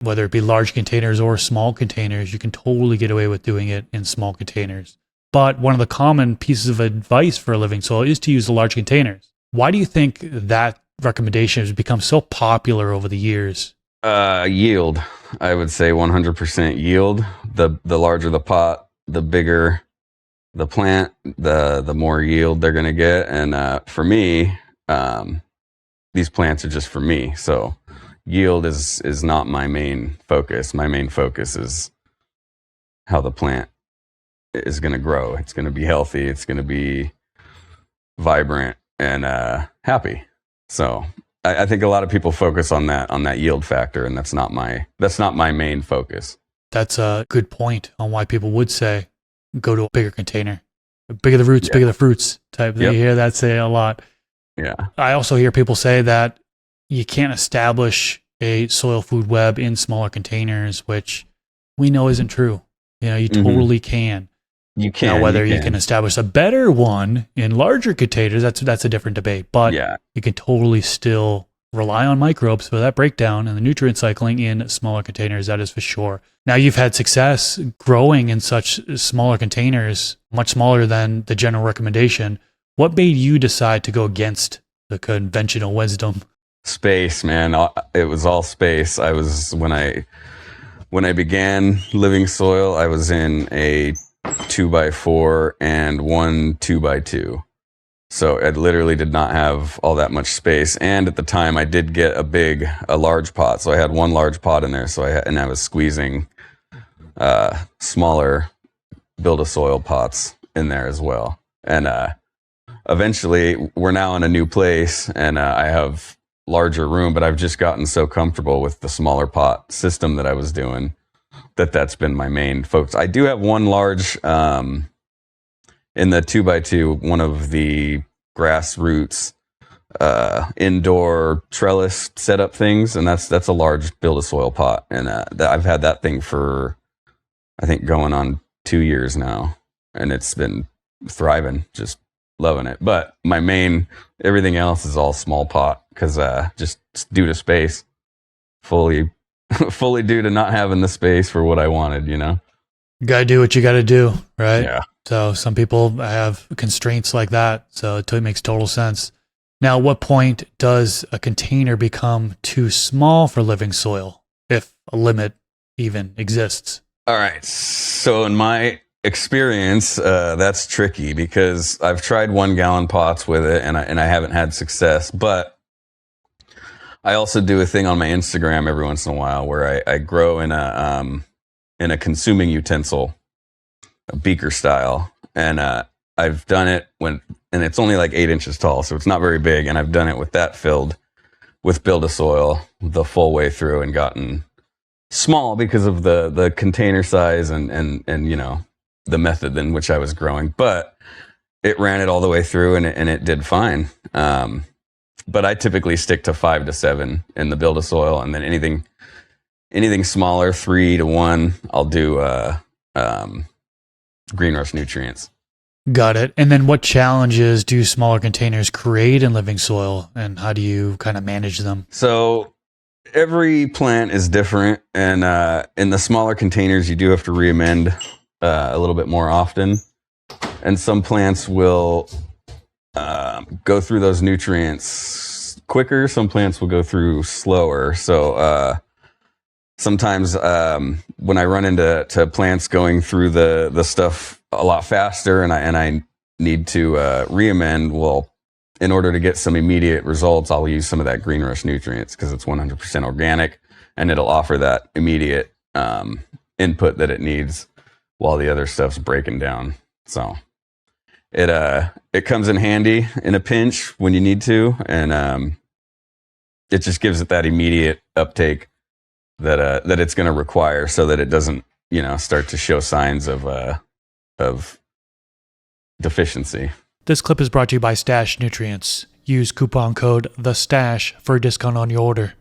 whether it be large containers or small containers, you can totally get away with doing it in small containers. But one of the common pieces of advice for living soil is to use the large containers. Why do you think that recommendation has become so popular over the years? Yield. I would say 100% yield. The larger the pot, the bigger the plant, the more yield they're going to get. And for me, these plants are just for me. So yield is not my main focus. My main focus is how the plant is going to grow. It's going to be healthy. It's going to be vibrant and happy. So I think a lot of people focus on that yield factor, and that's not my main focus. That's a good point on why people would say go to a bigger container. Bigger the roots, bigger the fruits type. Yep. You hear that say a lot. Yeah. I also hear people say that you can't establish a soil food web in smaller containers, which we know isn't true. You totally can. You can. Now, whether you can establish a better one in larger containers, that's a different debate. But you can totally still rely on microbes for that breakdown and the nutrient cycling in smaller containers. That is for sure. Now, you've had success growing in such smaller containers, much smaller than the general recommendation. What made you decide to go against the conventional wisdom? Space, man. It was all space. When I began living soil, I was in a 2x4 and one 2x2. So I literally did not have all that much space. And at the time I did get a large pot. So I had one large pot in there. So I was squeezing smaller build-a-soil pots in there as well. And eventually we're now in a new place and I have larger room, but I've just gotten so comfortable with the smaller pot system that I was doing that's been my main focus. I do have one large in the 2x2, one of the grassroots indoor trellis setup things, and that's a large build-a-soil pot, and I've had that thing for I think going on 2 years now, and it's been thriving, just loving it. But everything else is all small pot because just due to space, fully due to not having the space for what I wanted, You gotta do what you gotta do, right? Yeah. So some people have constraints like that, so it makes total sense. Now, at what point does a container become too small for living soil, if a limit even exists? All right. So in my experience, that's tricky because I've tried 1 gallon pots with it and I haven't had success, but I also do a thing on my Instagram every once in a while where I grow in a consuming utensil, a beaker style. And I've done it and it's only like 8 inches tall, so it's not very big. And I've done it with that filled with Build-A-Soil the full way through and gotten small because of the container size and the method in which I was growing. But it ran it all the way through and it did fine. But I typically stick to 5 to 7 in the Build-A-Soil, and then anything smaller, 3 to 1, I'll do green rush nutrients. Got it. And then what challenges do smaller containers create in living soil, and how do you kind of manage them? So every plant is different, and in the smaller containers, you do have to re-amend a little bit more often. And some plants will go through those nutrients quicker. Some plants will go through slower. So sometimes when I run into plants going through the stuff a lot faster and I need to re-amend, well, in order to get some immediate results, I'll use some of that green rush nutrients because it's 100% organic and it'll offer that immediate input that it needs while the other stuff's breaking down. So it comes in handy in a pinch when you need to, and it just gives it that immediate uptake that it's going to require, so that it doesn't start to show signs of deficiency. This clip is brought to you by Stash Nutrients. Use coupon code THESTASH for a discount on your order.